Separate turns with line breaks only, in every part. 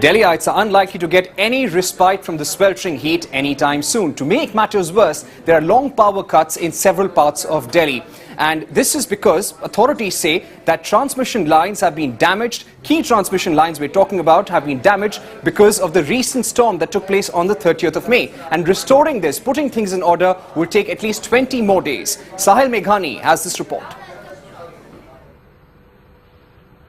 Delhiites are unlikely to get any respite from the sweltering heat anytime soon. To make matters worse, there are long power cuts in several parts of Delhi. And this is because authorities say that transmission lines have been damaged. Key transmission lines we're talking about have been damaged because of the recent storm that took place on the 30th of May. And restoring this, putting things in order, will take at least 20 more days. Sahil Meghani has this report.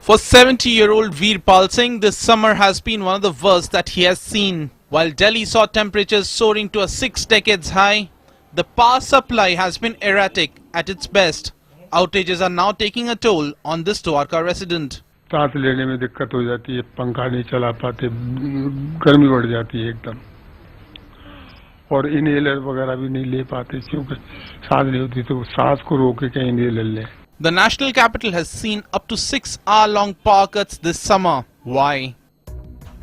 For 70-year-old Veerpal Singh, this summer has been one of the worst that he has seen. While Delhi saw temperatures soaring to a 6 decades high, the power supply has been erratic at its best. Outages are now taking a toll on this Dwarka resident.
सांस लेने में दिक्कत हो जाती है, पंखा नहीं चला पाते, गर्मी बढ़ जाती है एकदम, और इनहेलर वगैरह भी नहीं ले पाते क्योंकि सांस नहीं होती, तो सांस को रोक के कहीं इनहेलर लें.
The national capital has seen up to 6-hour-long power cuts this summer. Why?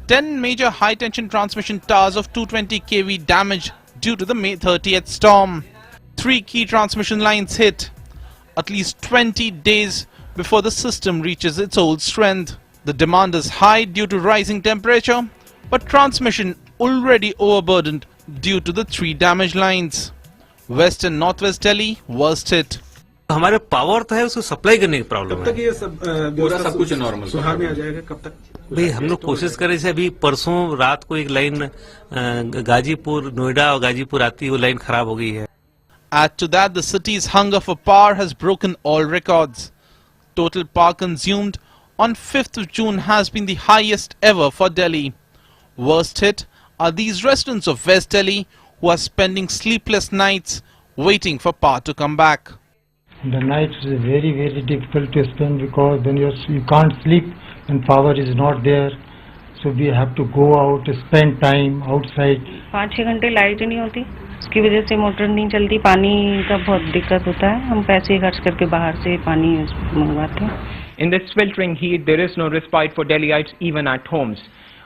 10 major high-tension transmission towers of 220 kV damaged due to the May 30th storm. 3 key transmission lines hit. At least 20 days before the system reaches its old strength. The demand is high due to rising temperature, but transmission already overburdened due to the 3 damaged lines. West and Northwest Delhi worst hit.
हमारे power तो है, उसको supply करने की problem है.
कब तक ये सब कुछ नॉर्मल सुधार में आ जाएगा? कब तक?
भाई हम लोग कोशिश कर रहे थे. अभी परसों रात को एक लाइन गाजीपुर, नोएडा और गाजीपुर आती है, वो लाइन खराब हो गई है.
Add to that, the city's hunger for power has broken all records. Total power consumed on 5th of June has been the highest ever for Delhi. Worst hit are these residents of West Delhi who are spending sleepless nights waiting for power to come back.
The nights is very, very difficult to spend because then you can't sleep and power is not there. So we have to go out, spend time outside.
5-6 घंटे light ही नहीं होती, उसकी वजह से motor नहीं चलती. पानी का बहुत दिक्कत होता है. हम पैसे खर्च करके बाहर से पानी मंगवाते हैं.
In this sweltering heat, there is no respite for Delhiites even at homes.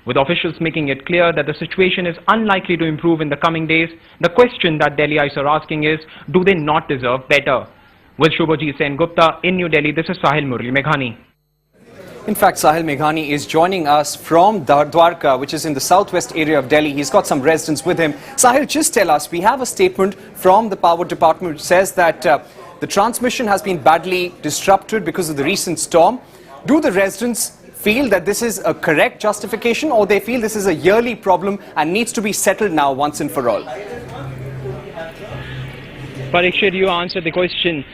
With officials making it clear that the situation is unlikely to improve in the coming days, the question that Delhiites are asking is, do they not deserve better? With Shubhajit Sen Gupta in New Delhi, this is Sahil Murli Meghani.
In fact, Sahil Meghani is joining us from Dwarka, which is in the southwest area of Delhi. He's got some residents with him. Sahil, just tell us, we have a statement from the power department which says that the transmission has been badly disrupted because of the recent storm. Do the residents feel that this is a correct justification, or they feel this is a yearly problem and needs to be settled now once and for all?
Parikshit, you answered the question.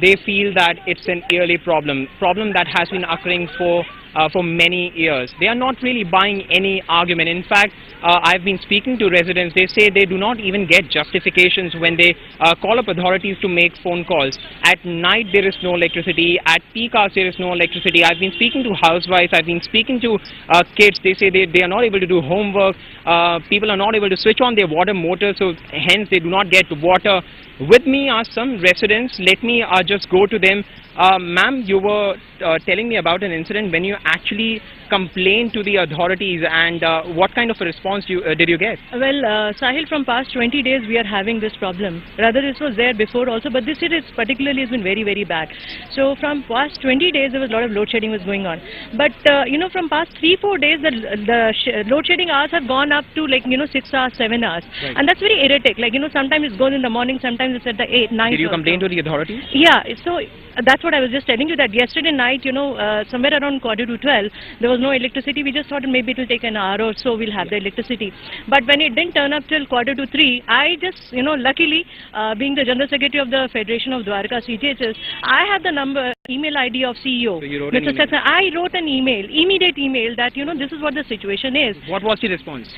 They feel that it's an yearly problem that has been occurring for many years. They are not really buying any argument. In fact, I've been speaking to residents. They say they do not even get justifications when they call up authorities to make phone calls. At night there is no electricity. At peak hours there is no electricity. I've been speaking to housewives. I've been speaking to kids. They say they are not able to do homework. People are not able to switch on their water motor, so hence they do not get water. With me are some residents. Let me just go to them. Ma'am, you were telling me about an incident when you actually complained to the authorities, and what kind of a response did you get?
Well, Sahil, from past 20 days we are having this problem. Rather, this was there before also, but this year it's particularly has been very, very bad. So from past 20 days there was a lot of load shedding was going on. But you know, from past 3-4 days the load shedding hours have gone up to 6 hours, 7 hours. Right. And that's very erratic. Sometimes it goes in the morning, sometimes it's at the 8-9.
Did you complain to the authorities?
Yeah, so that's what I was just telling you, that yesterday night, somewhere around 11:45, there was no electricity. We just thought maybe it will take an hour or so, we'll have the electricity. But when it didn't turn up till 2:45, I just, luckily, being the General Secretary of the Federation of Dwarka CGHS, I have the email ID of CEO.
So you wrote
Mr. Saxena. I wrote an immediate email that, this is what the situation is.
What was the response?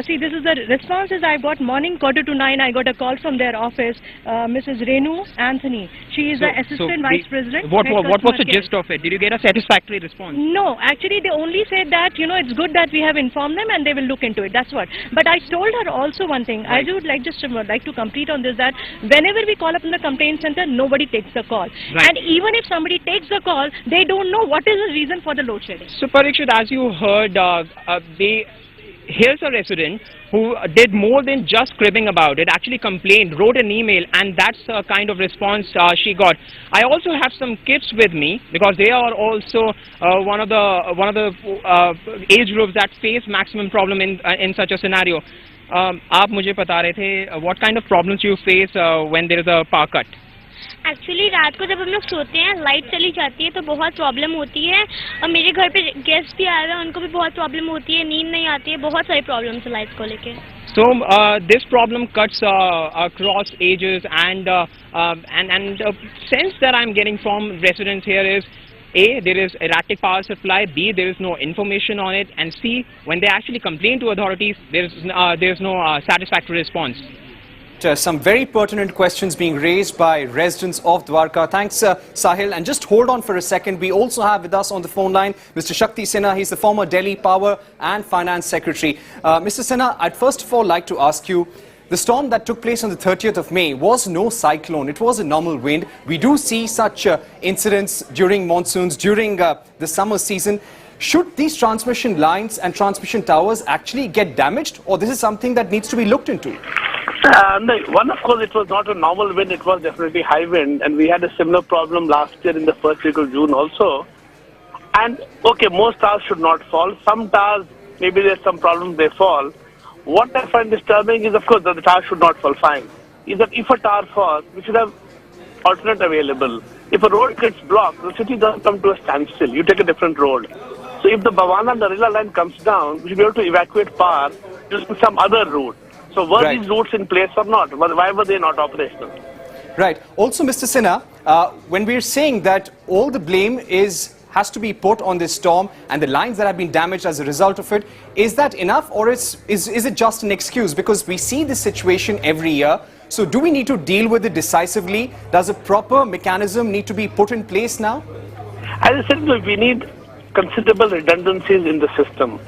See, this is the response is I got morning 8:45, I got a call from their office, Mrs. Renu Anthony. She is the Assistant Vice President.
What was the gist of it? Did you get a satisfactory response?
No, actually they only said that, it's good that we have informed them and they will look into it. That's what. But I told her also one thing. Right. I would like to complete on this, that whenever we call up in the complaint center, nobody takes the call. Right. And even if somebody takes the call, they don't know what is the reason for the load shedding.
So Parikshit, as you heard, here's a resident who did more than just cribbing about it, actually complained, wrote an email, and that's the kind of response she got. I also have some kids with me because they are also one of the age groups that face maximum problem in such a scenario. आप मुझे बता रहे थे what kind of problems you face when there is a power cut?
Actually रात को जब हम लोग सोते हैं लाइट चली जाती है तो बहुत प्रॉब्लम होती है और मेरे घर पे गेस्ट भी आए हुए हैं उनको भी बहुत प्रॉब्लम होती है नींद नहीं आती है बहुत सारी प्रॉब्लम्स है लाइट को लेके
So this problem cuts across ages and sense that I'm getting from residents here is A, there is erratic power supply, B, there is no information on it, and C, when they actually complain to authorities, there's no satisfactory response.
Some very pertinent questions being raised by residents of Dwarka. Thanks, Sahil. And just hold on for a second. We also have with us on the phone line Mr. Shakti Sinha. He's the former Delhi Power and Finance Secretary. Mr. Sinha, I'd first of all like to ask you, the storm that took place on the 30th of May was no cyclone. It was a normal wind. We do see such incidents during monsoons, during the summer season. Should these transmission lines and transmission towers actually get damaged, or this is something that needs to be looked into?
No, one, of course, it was not a normal wind, it was definitely high wind, and we had a similar problem last year in the first week of June also. And, okay, most towers should not fall. Some towers, maybe there's some problem, they fall. What I find disturbing is, of course, that the tower should not fall, fine. Is that if a tower falls, we should have alternate available. If a road gets blocked, the city doesn't come to a standstill. You take a different road. So if the Bhawana-Narela line comes down, we should be able to evacuate power using some other route. So were these routes in place or not? Why were they not operational?
Right. Also, Mr. Sinha, when we're saying that all the blame has to be put on this storm and the lines that have been damaged as a result of it, is that enough, or is it just an excuse? Because we see this situation every year. So do we need to deal with it decisively? Does a proper mechanism need to be put in place now?
As I said, we need considerable redundancies in the system.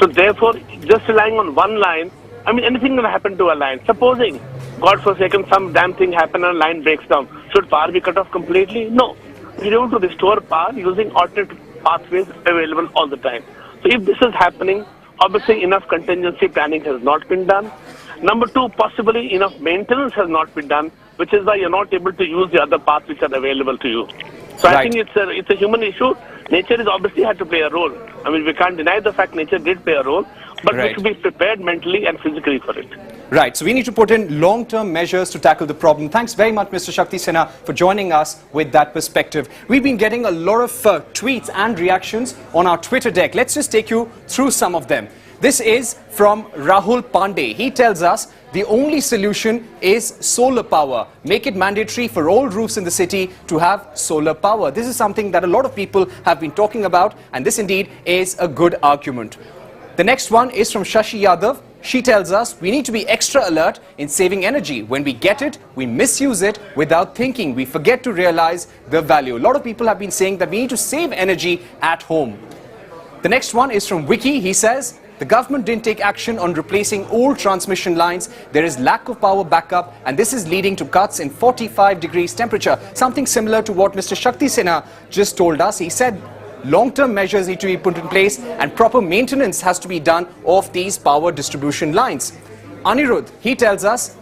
So therefore, just relying on one line, I mean, anything can happen to a line. Supposing, God forsaken, some damn thing happen and a line breaks down. Should power be cut off completely? No. We're able to restore power using alternate pathways available all the time. So if this is happening, obviously enough contingency planning has not been done. Number two, possibly enough maintenance has not been done, which is why you're not able to use the other paths which are available to you. So I think it's a human issue. Nature is obviously had to play a role. I mean, we can't deny the fact nature did play a role, but we should be prepared mentally and physically for it.
Right, so we need to put in long-term measures to tackle the problem. Thanks very much, Mr. Shakti Sinha, for joining us with that perspective. We've been getting a lot of tweets and reactions on our Twitter deck. Let's just take you through some of them. This is from Rahul Pandey. He tells us the only solution is solar power. Make it mandatory for all roofs in the city to have solar power. This is something that a lot of people have been talking about, and this indeed is a good argument. The next one is from Shashi Yadav. She tells us we need to be extra alert in saving energy. When we get it, we misuse it without thinking. We forget to realize the value. A lot of people have been saying that we need to save energy at home. The next one is from Wiki. He says, the government didn't take action on replacing old transmission lines. There is lack of power backup, and this is leading to cuts in 45 degrees temperature. Something similar to what Mr. Shakti Sinha just told us. He said long-term measures need to be put in place and proper maintenance has to be done of these power distribution lines. Anirudh, he tells us,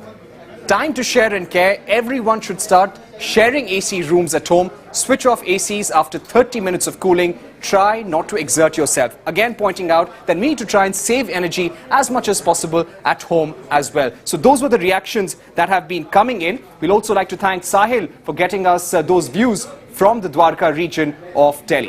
time to share and care. Everyone should start sharing AC rooms at home. Switch off ACs after 30 minutes of cooling. Try not to exert yourself. Again, pointing out that we need to try and save energy as much as possible at home as well. So those were the reactions that have been coming in. We'll also like to thank Sahil for getting us those views from the Dwarka region of Delhi.